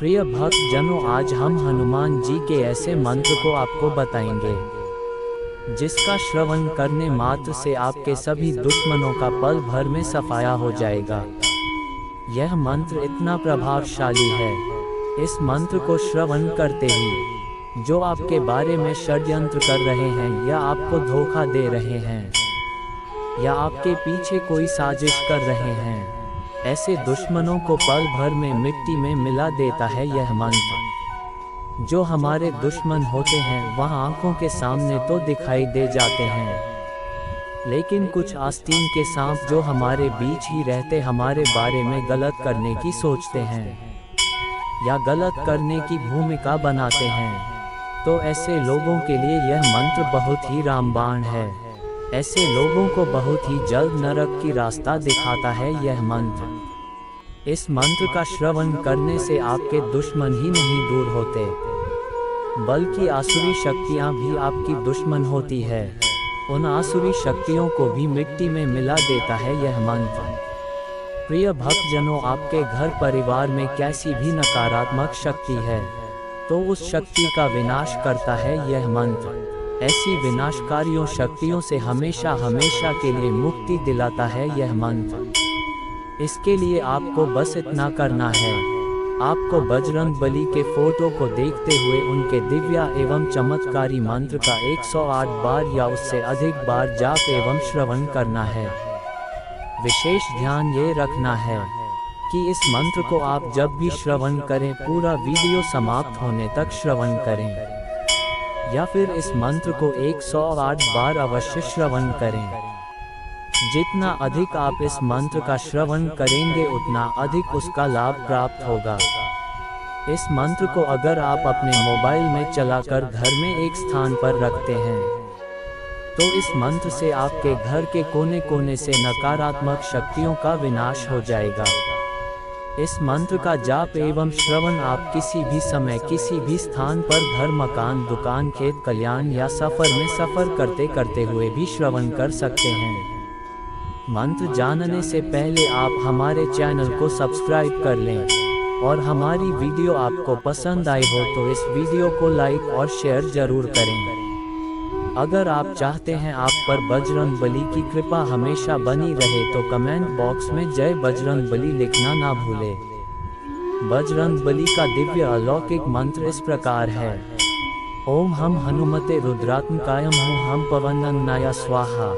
प्रिय भक्त जनों, आज हम हनुमान जी के ऐसे मंत्र को आपको बताएंगे जिसका श्रवण करने मात्र से आपके सभी दुश्मनों का पल भर में सफाया हो जाएगा। यह मंत्र इतना प्रभावशाली है, इस मंत्र को श्रवण करते ही जो आपके बारे में षड्यंत्र कर रहे हैं या आपको धोखा दे रहे हैं या आपके पीछे कोई साजिश कर रहे हैं, ऐसे दुश्मनों को पल भर में मिट्टी में मिला देता है यह मंत्र। जो हमारे दुश्मन होते हैं वह आंखों के सामने तो दिखाई दे जाते हैं, लेकिन कुछ आस्तीन के सांप जो हमारे बीच ही रहते हमारे बारे में गलत करने की सोचते हैं या गलत करने की भूमिका बनाते हैं। तो ऐसे लोगों के लिए यह मंत्र बहुत ही रामबाण है। ऐसे लोगों को बहुत ही जल्द नरक की रास्ता दिखाता है यह मंत्र। इस मंत्र का श्रवण करने से आपके दुश्मन ही नहीं दूर होते, बल्कि आसुरी शक्तियां भी आपकी दुश्मन होती है। उन आसुरी शक्तियों को भी मिट्टी में मिला देता है यह मंत्र। प्रिय भक्तजनों, आपके घर परिवार में कैसी भी नकारात्मक शक्ति है तो उस शक्ति का विनाश करता है यह मंत्र। ऐसी विनाशकारियों शक्तियों से हमेशा हमेशा के लिए मुक्ति दिलाता है यह मंत्र। इसके लिए आपको बस इतना करना है, आपको बजरंग बली के फोटो को देखते हुए उनके दिव्य एवं चमत्कारी मंत्र का 108 बार या उससे अधिक बार जाप एवं श्रवण करना है। विशेष ध्यान ये रखना है कि इस मंत्र को आप जब भी श्रवण करें पूरा वीडियो समाप्त होने तक श्रवण करें, या फिर इस मंत्र को 108 बार अवश्य श्रवण करें। जितना अधिक आप इस मंत्र का श्रवण करेंगे उतना अधिक उसका लाभ प्राप्त होगा। इस मंत्र को अगर आप अपने मोबाइल में चलाकर घर में एक स्थान पर रखते हैं तो इस मंत्र से आपके घर के कोने कोने से नकारात्मक शक्तियों का विनाश हो जाएगा। इस मंत्र का जाप एवं श्रवण आप किसी भी समय किसी भी स्थान पर घर, मकान, दुकान, खेत, कल्याण या सफर में सफर करते करते हुए भी श्रवण कर सकते हैं। मंत्र जानने से पहले आप हमारे चैनल को सब्सक्राइब कर लें और हमारी वीडियो आपको पसंद आई हो तो इस वीडियो को लाइक और शेयर जरूर करें। अगर आप चाहते हैं आप पर बजरंग बली की कृपा हमेशा बनी रहे तो कमेंट बॉक्स में जय बजरंग बली लिखना ना भूलें। बजरंग बली का दिव्य अलौकिक मंत्र इस प्रकार है। ओम हम हनुमते रुद्रात्मकायम हूँ हम पवनन्नाय स्वाहा।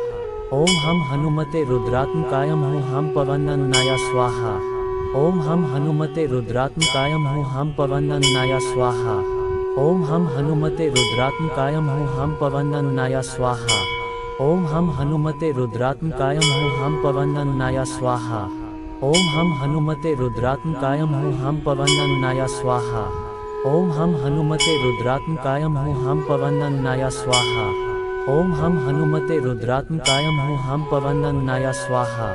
ओम हम हनुमते रुद्रात्मकायम हूँ हम पवनन्नाय स्वाहा। ओम हम हनुमते रुद्रात्मकायम हूँ हम पवनन्नाय स्वाहा। ओम हम हनुमते रुद्रात्मकायम हूँ हम पवनन्नाय स्वाहा। ओम हम हनुमते रुद्रात्मकायम हूँ हम पवनन्नाय स्वाहा। ओम हम हनुमते रुद्रात्मकायम हूँ हम पवनन्नाय स्वाहा। ओम हम हनुमते रुद्रात्मकायम हूँ हम पवनन्नाय स्वाहा। ओम हम हनुमते रुद्रात्मकायम हूँ हम पवनन्नाय स्वाहा।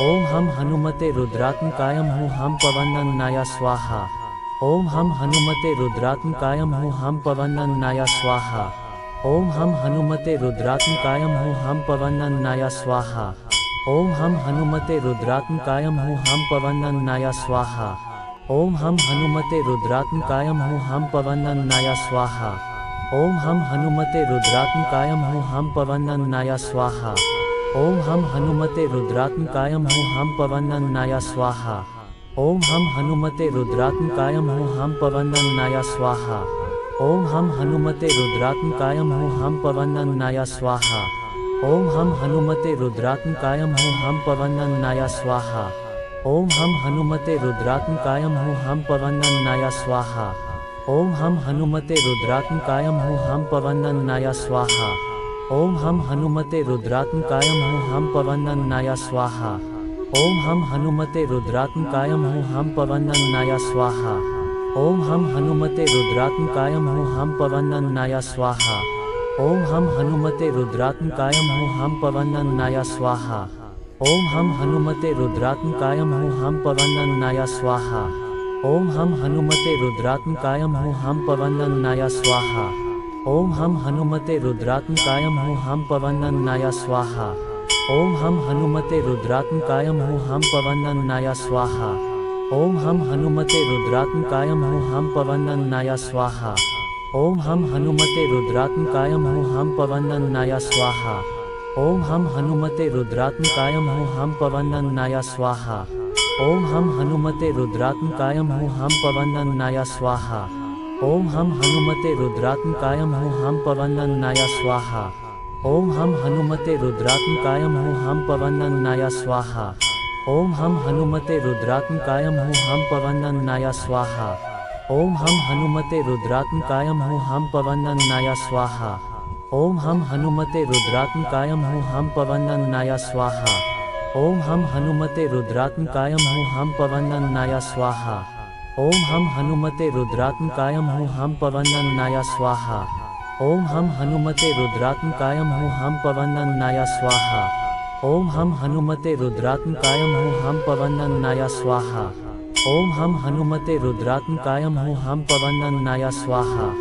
ओम हम हनुमते रुद्रात्मकायम हूँ हम पवनन्नाय स्वाहा। ओम हम हनुमते रुद्रात्मकायम हूँ हम पवनन्नाय स्वाहा। ओम हम हनुमते रुद्रात्मकायम हूँ हम पवनन्नाय स्वाहा। ओम हम हनुमते रुद्रात्मकायम हूँ हम पवनन्नाय स्वाहा। ओम हम हनुमते रुद्रात्मकायम हूँ हम पवनन्नाय स्वाहा। ओम हम हनुमते रुद्रात्मकायम हूँ हम पवनन्नाय स्वाहा। ओम हम हनुमते रुद्रात्मकायम हूँ हम पवनन्नाय स्वाहा। ओम हम हनुमते रुद्रात्मकायम हूँ हम पवनन्नाय स्वाहा। ओम हम हनुमते रुद्रात्मकायम हूँ हम पवनन्नाय स्वाहा। ओम हम हनुमते रुद्रात्मकायम हूँ हम पवनन्नाय स्वाहा। ओम हम हनुमते रुद्रात्मकायम हूँ हम पवनन्नाय स्वाहा। ओम हम हनुमते रुद्रात्मकायम हूँ हम पवनन्नाय स्वाहा। ओम हम हनुमते रुद्रात्मकायम हूँ हम पवनन्नाय स्वाहा। ओम हम हनुमते रुद्रात्मकायम हूँ हम पवनन्नाय स्वाहा। ओम हम हनुमते रुद्रात्मकायम हूँ हम पवनन्नाय स्वाहा। ओम हम हनुमते रुद्रात्मकायम हूँ हम पवनन्नाय स्वाहा। ओम हम हनुमते रुद्रात्मकायम हूँ हम पवनन्नाय स्वाहा। ओम हम हनुमते रुद्रात्मकायम हूँ हम पवनन्नाय स्वाहा। ओम हम हनुमते रुद्रात्मकायम हूँ हम पवनन्नाय स्वाहा। ओम हम हनुमते रुद्रात्मकायम हूँ हम पवनन्नाय स्वाहा। ओम हम हनुमते रुद्रात्मकाय हम पवनन्नाय स्वाहा। ओम हम हनुमते रुद्रात्मकाय हम पवनन्नाय स्वाहा। ओम हम हनुमते रुद्रात्मकाय हम पवनन्नाय स्वाहा। ओम हम हनुमते रुद्रात्मकाय हम पवनन्नाय स्वाहा। ओम हम हनुमते रुद्रात्मकाय हम पवनन्नाय स्वाहा। ओम हम हनुमते रुद्रात्मकाय हम पवनन्नाय स्वाहा। ओम हम हनुमते रुद्रात्मकाय हम पवनन्नाय स्वाहा। ओम हम हनुमते रुद्रात्मकाय हम पवनन्नाय स्वाहा। ओम हम हनुमते रुद्रात्मकाय हम पवनन्नाय स्वाहा। ओम हम हनुमते रुद्रात्मकाय हम पवनन्नाय स्वाहा। ओम हम हनुमते रुद्रात्मकाय हम पवनन्नाय स्वाहा। ओम हम हनुमते रुद्रात्मकाय हम पवनन्नाय स्वाहा। ओम हम हनुमते रुद्रात्मकाय हम पवनन्नाय स्वाहा। ओम हम हनुमते रुद्रात्मकाय हम पवनन्नाय स्वाहा।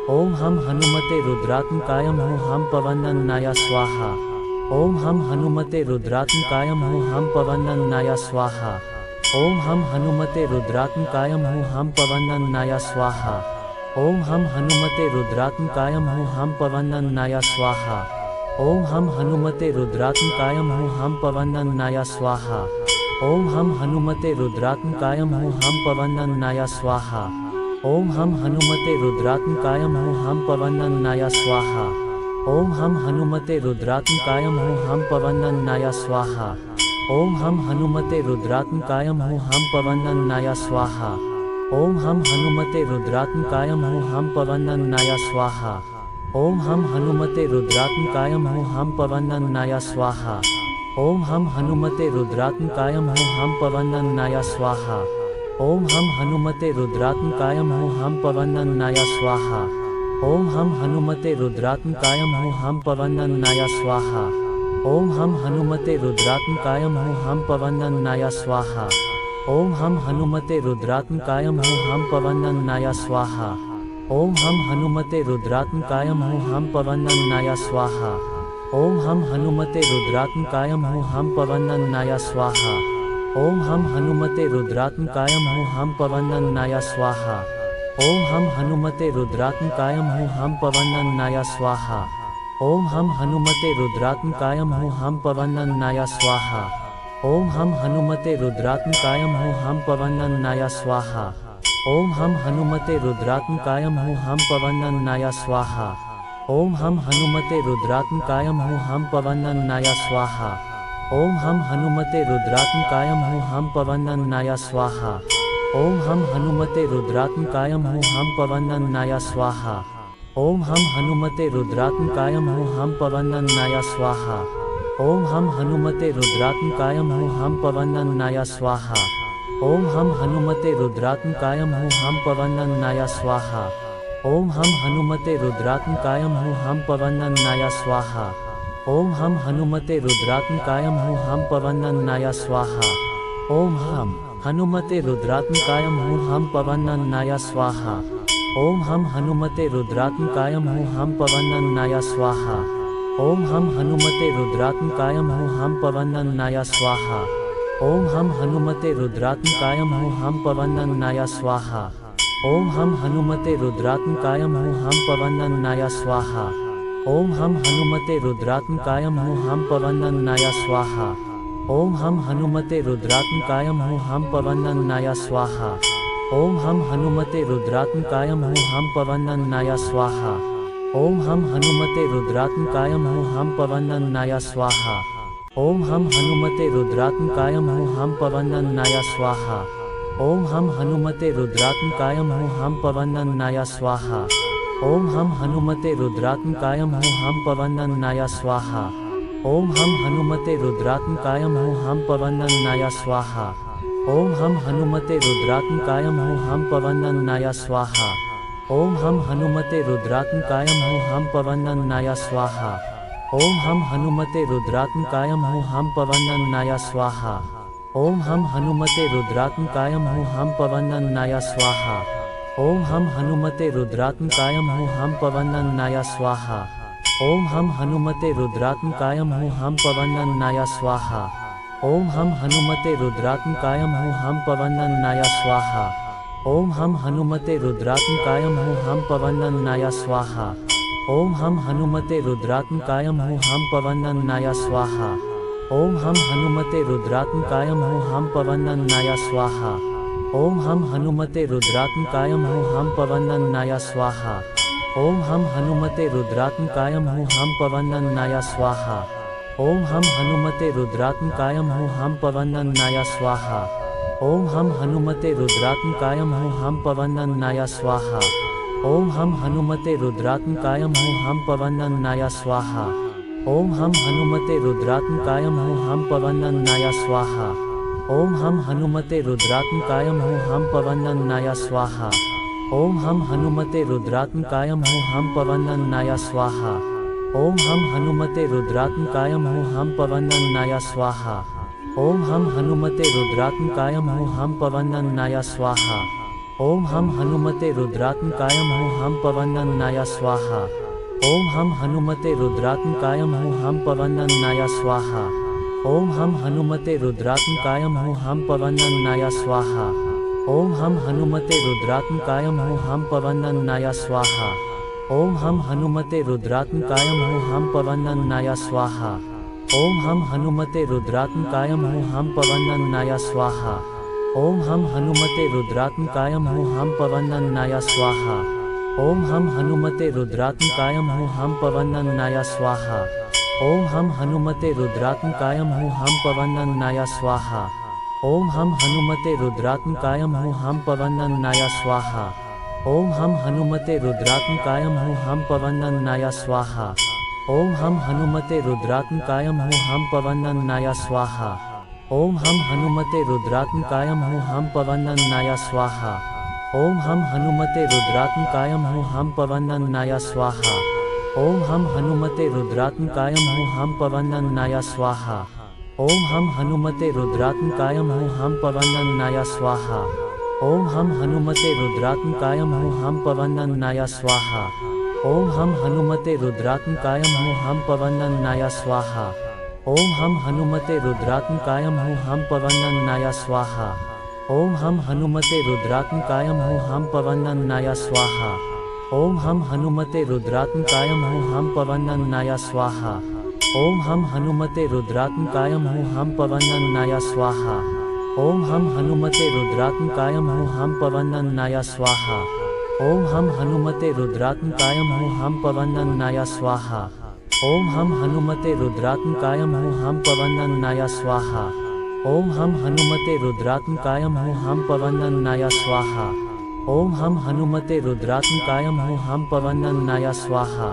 ओम हम हनुमते रुद्रात्मकाय हम पवनन्नाय स्वाहा। ओम हम हनुमते रुद्रात्मकाय हम पवनन्नाय स्वाहा। ओम हम हनुमते रुद्रात्मकाय हम पवनन्नाय स्वाहा। ओम हम हनुमते रुद्रात्मकाय हम पवनन्नाय स्वाहा। ओम हम हनुमते रुद्रात्मकाय हम पवनन्नाय स्वाहा। ओम हम हनुमते रुद्रात्मकाय हम पवनन्नाय स्वाहा। ओम हम हनुमते रुद्रात्मकाय हम पवनन्नाय स्वाहा। ओम हम हनुमते रुद्रात्मकाय हम पवनन्नाय स्वाहा। ओम हम हनुमते रुद्रात्मकाय हम पवनन्नाय स्वाहा। ओम हम हनुमते रुद्रात्मकाय हम पवनन्नाय स्वाहा। ओम हम हनुमते रुद्रात्मकाय हम पवनन्नाय स्वाहा। ओम हम हनुमते रुद्रात्मकाय हम पवनन्नाय स्वाहा। ओम हम हनुमते रुद्रात्मकाय हम पवनन्नाय स्वाहा। ओम हम हनुमते रुद्रात्मकाय हम पवनन्नाय स्वाहा। ओम हम हनुमते रुद्रात्मकाय हम पवनन्नाय स्वाहा। ओम हम हनुमते रुद्रात्मकाय हम पवनन्नाय स्वाहा। ओम हम हनुमते रुद्रात्मकाय हम पवनन्नाय स्वाहा। ओम हम हनुमते रुद्रात्मकाय हम पवनन्नाय स्वाहा। ओम हम हनुमते रुद्रात्मकाय हम पवनन्नाय स्वाहा। ओम हम हनुमते रुद्रात्मकाय हम पवनन्नाय स्वाहा। ओम हम हनुमते रुद्रात्मकाय हम पवनन्नाय स्वाहा। ओम हम हनुमते रुद्रात्मकाय हम पवनन्नाय स्वाहा। ओम हम हनुमते रुद्रात्मकाय हम पवनन्नाय स्वाहा। ओम हम हनुमते रुद्रात्मकाय हम पवनन्नाय स्वाहा। ओम हम हनुमते रुद्रात्मकाय हम पवनन्नाय स्वाहा। ओम हम हनुमते रुद्रात्मकाय हम पवनन्नाय स्वाहा। ओम हम हनुमते रुद्रात्मकाय हम पवनन्नाय स्वाहा। ओम हम हनुमते रुद्रात्मकाय हम पवनन्नाय स्वाहा। ओम हम हनुमते रुद्रात्मकाय हम पवनन्नाय स्वाहा। ओम हम हनुमते रुद्रात्मकाय हम पवनन्नाय स्वाहा। ओम हम हनुमते रुद्रात्मकाय हम पवनन्नाय स्वाहा। ओम हम हनुमते रुद्रात्मकाय हम पवनन्नाय स्वाहा। ओम हम हनुमते रुद्रात्मकाय हम पवनन्नाय स्वाहा। ओम हम हनुमते रुद्रात्मकाय हम पवनन्नाय स्वाहा। ओम हम हनुमते रुद्रात्मकाय हम पवनन्नाय स्वाहा। ओम हम हनुमते रुद्रात्मकाय हम पवनन्नाय स्वाहा। ओम हम हनुमते रुद्रात्मकाय हम पवनन्नाय स्वाहा। ओम हम हनुमते रुद्रात्मकाय हम पवनन्नाय स्वाहा। ओम हम हनुमते रुद्रात्मकाय हम पवनन्नाय स्वाहा। ओम हम हनुमते रुद्रात्मकाय हम पवनन्नाय स्वाहा। ओम हम हनुमते रुद्रात्मकाय हम पवनन्नाय स्वाहा। ओम हम हनुमते रुद्रात्मकाय हम पवनन्नाय स्वाहा। ओम हम हनुमते रुद्रात्मकाय हम पवनन्नाय स्वाहा। ओम हम हनुमते रुद्रात्मकाय हम पवनन्नाय स्वाहा। ओम हम हनुमते रुद्रात्मकाय हम पवनन्नाय स्वाहा। ओम हम हनुमते रुद्रात्मकाय हम पवनन्नाय स्वाहा। ओम हम हनुमते रुद्रात्मकाय हम पवनन्नाय स्वाहा। ओम हम हनुमते रुद्रात्मकाय हम पवनन्नाय स्वाहा। ओम हम हनुमते रुद्रात्मकाय हम पवनन्नाय स्वाहा। ओम हम हनुमते रुद्रात्मकाय हम पवनन्नाय स्वाहा। ओम हम हनुमते रुद्रात्मकाय हम पवनन्नाय स्वाहा। ओम हम हनुमते रुद्रात्मकाय हम पवनन्नाय स्वाहा। ओम हम हनुमते रुद्रात्मकाय हम पवनन्नाय स्वाहा। ओम हम हनुमते रुद्रात्मकाय हम पवनन्नाय स्वाहा। ओम हम हनुमते रुद्रात्मकाय हम पवनन्नाय स्वाहा। ओम हम हनुमते रुद्रात्मकाय हम पवनन्नाय स्वाहा। ओम हम हनुमते रुद्रात्मकाय हम पवनन्नाय स्वाहा। ओम हम हनुमते रुद्रात्मकाय हम पवनन्नाय स्वाहा। ओम हम हनुमते रुद्रात्मकाय हम पवनन्नाय स्वाहा। ओम हम हनुमते रुद्रात्मकाय हम पवनन्नाय स्वाहा। ओम हम हनुमते रुद्रात्मकाय हम पवनन्नाय स्वाहा। ओम हम हनुमते रुद्रात्मकाय हम पवनन्नाय स्वाहा। ओम हम हनुमते रुद्रात्मकाय हम पवनन्नाय स्वाहा। ओम हम हनुमते रुद्रात्मकाय हम पवनन्नाय स्वाहा। ओम हम हनुमते रुद्रात्मकाय हम पवनन्नाय स्वाहा। ओम हम हनुमते रुद्रात्मकाय हम पवनन्नाय स्वाहा। ओम हम हनुमते रुद्रात्मकाय हम पवनन्नाय स्वाहा। ओम हम हनुमते रुद्रात्मकाय हम पवनन्नाय स्वाहा। ओम हम हनुमते रुद्रात्मकाय हम पवनन्नाय स्वाहा। ओम हम हनुमते रुद्रात्मकाय हम पवनन्नाय स्वाहा। ओम हम हनुमते रुद्रात्मकाय हम पवनन्नाय स्वाहा। ओम हम हनुमते रुद्रात्मकाय हम पवनन्नाय स्वाहा। ओम हम हनुमते रुद्रात्मकाय हम पवनन्नाय स्वाहा। ओम हम हनुमते रुद्रात्मकाय हम पवनन्नाय स्वाहा। ओम हम हनुमते रुद्रात्मकाय हम पवनन्नाय स्वाहा। ओम हम हनुमते रुद्रात्मकाय हम पवनन्नाय स्वाहा। ओम हम हनुमते रुद्रात्मकाय हम पवनन्नाय स्वाहा। ओम हम हनुमते रुद्रात्मकाय हम पवनन्नाय स्वाहा। ओम हम हनुमते रुद्रात्मकाय हम पवनन्नाय स्वाहा। ओम हम हनुमते रुद्रात्मकाय हम पवनन्नाय स्वाहा। ओम हम हनुमते रुद्रात्मकाय हम पवनन्नाय स्वाहा। ओम हम हनुमते रुद्रात्मकाय हम पवनन्नाय स्वाहा। ओम हम हनुमते रुद्रात्मकाय हम पवनन्नाय स्वाहा। ओम हम हनुमते रुद्रात्मकाय हम पवनन्नाय स्वाहा। ओम हम हनुमते रुद्रात्मकाय हम पवनन्नाय स्वाहा। ओम हम हनुमते रुद्रात्मकाय हम पवनन्नाय स्वाहा। ओम हम हनुमते रुद्रात्मकाय हम पवनन्नाय स्वाहा। ओम हम हनुमते रुद्रात्मकाय हम पवनन्नाय स्वाहा। ओम हम हनुमते रुद्रात्मकाय हम पवनन्नाय स्वाहा। ओम हम हनुमते रुद्रात्मकाय हम पवनन्नाय स्वाहा। ओम हम हनुमते रुद्रात्मकाय हम पवनन्नाय स्वाहा। ओम हम हनुमते रुद्रात्मकाय हम पवनन्नाय स्वाहा।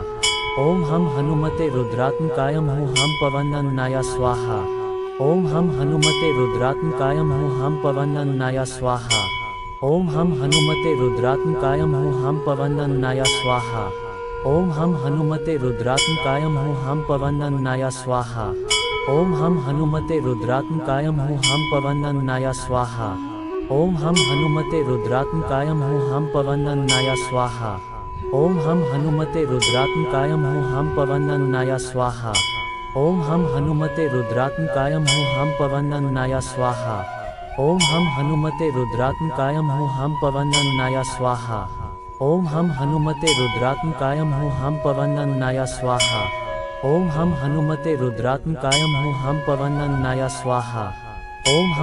ओम हम हनुमते रुद्रात्मकाय हम पवनन्नाय स्वाहा। ओम हम हनुमते रुद्रात्मकाय हम पवनन्नाय स्वाहा। ओम हम हनुमते रुद्रात्मकाय हम पवनन्नाय स्वाहा। ओम हम हनुमते रुद्रात्मकाय हम पवनन्नाय स्वाहा। ओम हम हनुमते रुद्रात्मकाय हम पवनन्नाय स्वाहा। ओम हम हनुमते रुद्रात्मकाय हम पवनन्नाय स्वाहा। ओम हम हनुमते रुद्रात्मकाय हम पवनन्नाय स्वाहा। ओम हम हनुमते रुद्रात्मकाय हम पवनन्नाय स्वाहा। ओम हम हनुमते रुद्रात्मकाय हम पवनन्नाय स्वाहा। ओम हम हनुमते रुद्रात्मकाय हम पवनन्नाय स्वाहा। ओम हम हनुमते रुद्रात्मकाय हम पवनन्नाय स्वाहा। ओम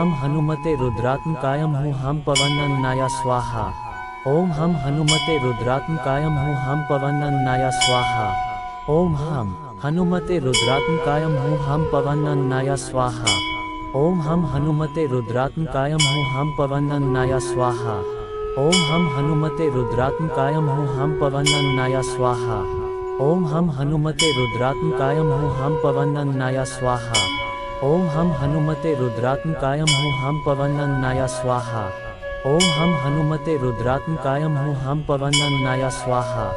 हम हनुमते रुद्रात्मकाय हम पवनन्नाय स्वाहा। ओम हम हनुमते रुद्रात्मकाय हम पवनन्नाय स्वाहा। ओम हम हनुमते रुद्रात्मकाय हम पवनन्नाय स्वाहा। ओम हम हनुमते रुद्रात्मकाय हम पवनन्नाय स्वाहा। ओम हम हनुमते रुद्रात्मकाय हम पवनन्नाय स्वाहा। ओम हम हनुमते रुद्रात्मकाय हम पवनन्नाय स्वाहा। ओम हम हनुमते रुद्रात्मकाय हम पवनन्नाय स्वाहा।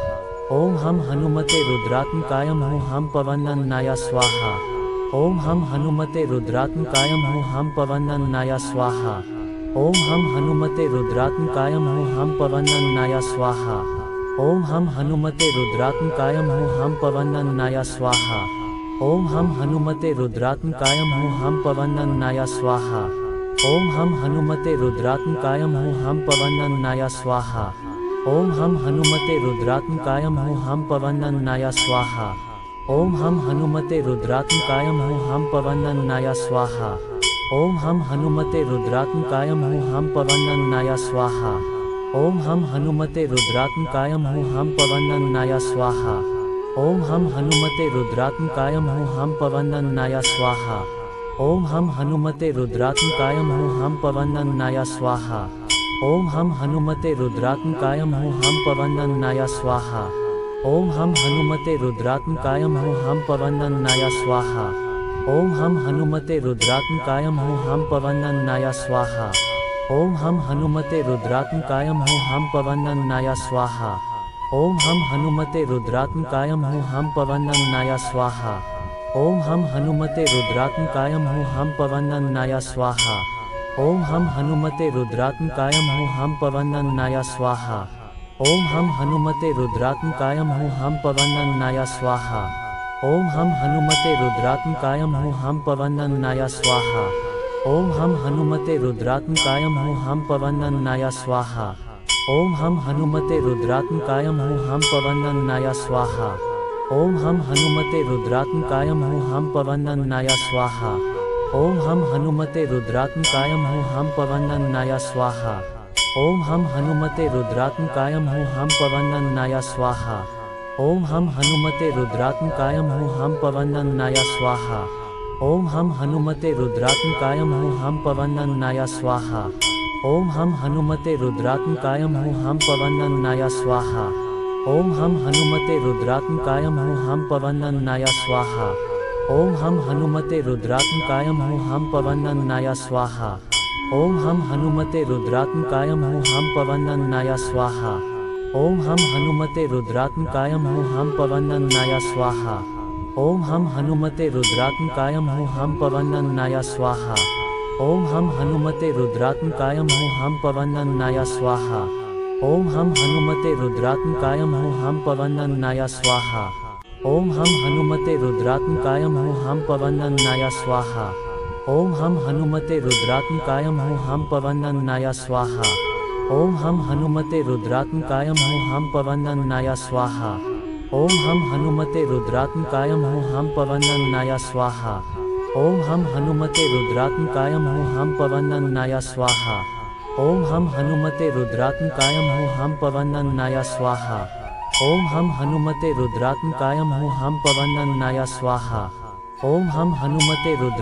ओम हम हनुमते रुद्रात्मकाय हम पवनन्नाय स्वाहा। ओम हम हनुमते रुद्रात्मकाय हम पवनन्नाय स्वाहा। ओम हम हनुमते रुद्रात्मकाय हम पवनन्नाय स्वाहा। ओम हम हनुमते रुद्रात्मकाय हम पवनन्नाय स्वाहा। ओम हम हनुमते रुद्रात्मकाय हूँ हम पवनन्नाय स्वाहा। ओम हम हनुमते रुद्रात्मकाय हूँ हम पवनन्नाय स्वाहा। ओम हम हनुमते रुद्रात्मकाय हूँ हम पवनन्नाय स्वाहा। ओम हम हनुमते रुद्रात्मकाय हूँ हम पवनन्नाय स्वाहा। ओम हम हनुमते रुद्रात्मकाय हूँ हम पवनन्नाय स्वाहा। ओम हम हनुमते रुद्रात्मकाय हूँ हम पवनन्नाय स्वाहा। ओम हम हनुमते रुद्रात्मकाय हूँ हम पवनन्नाय स्वाहा। ओम हम हनुमते रुद्रात्मकाय हूँ हम पवनन्नाय स्वाहा। ओम हम हनुमते रुद्रात्मकाय हूँ हम पवनन्नाय स्वाहा। ओम हम हनुमते रुद्रात्मकाय हूँ हम पवनन्नाय स्वाहा। ओम हम हनुमते रुद्रात्मकाय हूँ हम पवनन्नाय स्वाहा। ओम हम हनुमते रुद्रात्मकाय हूँ हम पवनन्नाय स्वाहा। ओम हम हनुमते रुद्रात्मकाय हूँ हम पवनन्नाय स्वाहा। ओम हम हनुमते रुद्रात्मकाय हूँ हम पवनन्नाय स्वाहा। ओम हम हनुमते रुद्रात्मकाय हूँ हम पवनन्नाय स्वाहा। ओम हम हनुमते रुद्रात्मकाय हूँ हम पवनन्नाय स्वाहा। ओम हम हनुमते रुद्रात्मकाय हूँ हम पवनन्नाय स्वाहा। ओम हम हनुमते रुद्रात्मकाय हूँ हम पवनन्नाय स्वाहा। ओम हम हनुमते रुद्रात्मकाय हूँ हम पवनन्नाय स्वाहा। ओम हम हनुमते रुद्रात्मकाय हूँ हम पवनन्नाय स्वाहा। ओम हम हनुमते रुद्रात्मकाय हूँ हम पवनन्नाय स्वाहा। ओम हम हनुमते रुद्रात्मकाय हूँ हम पवनन्नाय स्वाहा। ओम हम हनुमते रुद्रात्मकाय हूँ हम पवनन्नाय स्वाहा। ओम हम हनुमते रुद्रात्मकाय हूँ हम पवनन्नाय स्वाहा। ओम हम हनुमते रुद्रात्मकाय हूँ हम पवनन्नाय स्वाहा। ओम हम हनुमते रुद्रात्मकाय हूँ हम पवनन्नाय स्वाहा। ओम हम हनुमते रुद्रात्मकाय हूँ हम पवनन्नाय स्वाहा। ओम हम हनुमते रुद्रात्मकाय हूँ हम पवनन्नाय स्वाहा। ओम हम हनुमते रुद्रात्मकाय हूँ हम पवनन्नाय स्वाहा। ओम हम हनुमते रुद्रात्मकाय हूँ हम पवनन्नाय स्वाहा। ओम हम हनुमते रुद्रात्मकाय हूँ हम पवनन्नाय स्वाहा। ओम हम हनुमते रुद्रात्मकाय हूँ हम पवनन्नाय स्वाहा। ओम हम हनुमते रुद्रात्मकाय हूँ हम पवनन्नाय स्वाहा। ओम हम हनुमते रुद्रात्मकाय हूँ हम पवनन्नाय स्वाहा। ओम हम हनुमते रुद्रात्मकाय हूँ हम पवनन्नाय स्वाहा। ओम हम हनुमते रुद्रात्मकाय हूँ हम पवनन्नाय स्वाहा। ओम हम हनुमते रुद्रात्मकाय हूँ हम पवनन्नाय स्वाहा। ओम हम हनुमते रुद्रात्मकाय हूँ हम पवनन्नाय स्वाहा। ओम हम हनुमते रुद्रात्मकाय हूँ हम पवनन्नाय स्वाहा। ओम हम हनुमते रुद्रात्मकाय हूँ हम पवनन्नाय स्वाहा। ओम हम हनुमते रुद्रात्मकाय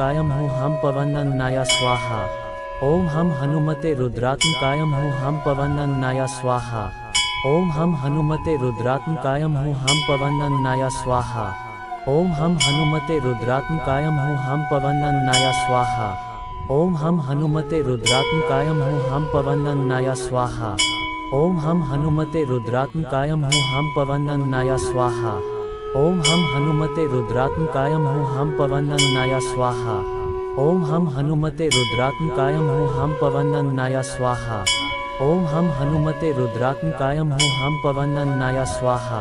हूँ हम पवनन्नाय स्वाहा। ओम हम हनुमते रुद्रात्मकाय हूँ हम पवनन्नाय स्वाहा। ओम हम हनुमते रुद्रात्मकाय हूँ हम पवनन्नाय स्वाहा। ओम हम हनुमते रुद्रात्मकाय हूँ हम पवनन्नाय स्वाहा। ओम हम हनुमते रुद्रात्मकाय हूँ हम पवनन्नाय स्वाहा। ओम हम हनुमते रुद्रात्मकाय हूँ हम पवनन्नाय स्वाहा। ओम हम हनुमते रुद्रात्मकाय हूँ हम पवनन्नाय स्वाहा। ओम हम हनुमते रुद्रात्मकाय हूँ हम पवनन्नाय स्वाहा। ओम हम हनुमते रुद्रात्मकाय हूँ हम पवनन्नाय स्वाहा।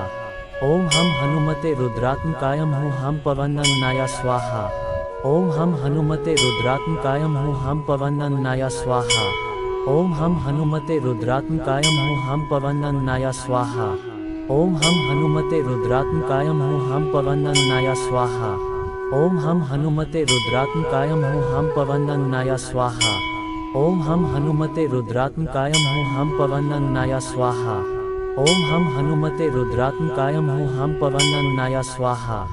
ओम हम हनुमते रुद्रात्मकाय हूँ हम पवनन्नाय स्वाहा। ओम हम हनुमते रुद्रात्मकाय हूँ हम पवनन्नाय स्वाहा। ओम हम हनुमते रुद्रात्मकाय हूँ हम पवनन्नाय स्वाहा। ओम हम हनुमते रुद्रात्मकाय हूँ हम पवनन्नाय स्वाहा। ओम हम हनुमते रुद्रात्मकाय हूँ हम पवनन्नाय स्वाहा। ओम हम हनुमते रुद्रात्मकाय हूँ हम पवनन्नाय स्वाहा।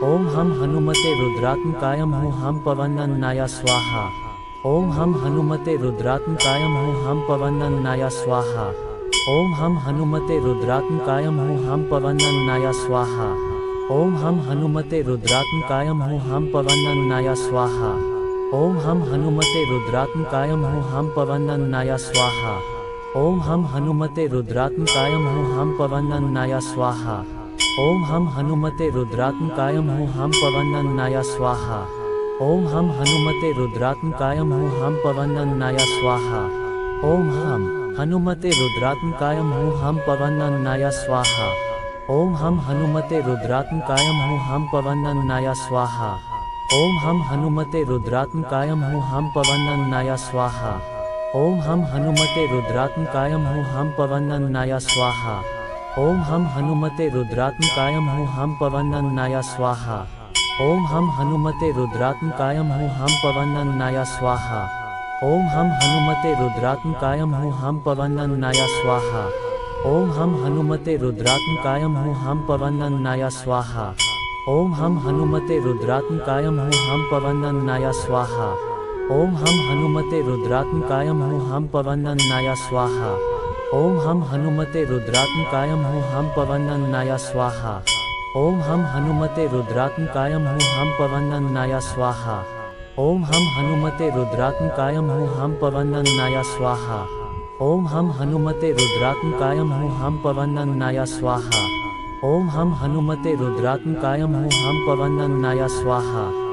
ओम हम हनुमते रुद्रात्मकाय हूँ हम पवनन्नाय स्वाहा। ओम हम हनुमते रुद्रात्मकाय हूँ हम पवनन्नाय स्वाहा। ओम हम हनुमते रुद्रात्मकाय हूँ हम पवनन्नाय स्वाहा। ओम हम हनुमते रुद्रात्मकाय हूँ हम पवनन्नाय स्वाहा। ओम हम हनुमते रुद्रात्मकाय हूँ हम पवनन्नाय स्वाहा। ओम हम हनुमते रुद्रात्मकाय हूँ हम पवनन्नाय स्वाहा। ओम हम हनुमते रुद्रात्मकाय हूँ हम पवनन्नाय स्वाहा। ओम हम हनुमते रुद्रात्मकाय हूँ हम पवनन्नाय स्वाहा। ओम हम हनुमते रुद्रात्मकाय हूँ हम पवनन्नाय स्वाहा। ओम हम हनुमते रुद्रात्मकायम हूँ हम पवनन्नाय स्वाहा। ओम हम हनुमते रुद्रात्मकायम हूँ हम पवनन्नाय स्वाहा। ओम हम हनुमते रुद्रात्मकायम हूँ हम पवनन्नाय स्वाहा। ओम हम हनुमते रुद्रात्मकायम हूँ हम पवनन्नाय स्वाहा। ओम हम हनुमते रुद्रात्मकायम हूँ हम पवनन्नाय स्वाहा। ओम हम हनुमते रुद्रात्मकायम हूँ हम पवनन्नाय स्वाहा। ओम हम हनुमते रुद्रात्मकायम हूँ हम पवनन्नाय स्वाहा। ओम हम हनुमते रुद्रात्मकायम हूँ हम पवनन्नाय स्वाहा। ओम हम हनुमते रुद्रात्मकायम हूँ हम पवनन्नाय स्वाहा। ओम हम हनुमते रुद्रात्मकायम हूँ हम पवनन्नाय स्वाहा। ओम हम हनुमते रुद्रात्मकायम हूँ हम पवनन्नाय स्वाहा। ओम हम हनुमते रुद्रात्मकायम हूँ हम पवनन्नाय स्वाहा। ओम हम हनुमते रुद्रात्मकायम हूँ हम पवनन्नाय स्वाहा। ओम हम हनुमते रुद्रात्मकायम हूँ हम पवनन्नाय स्वाहा।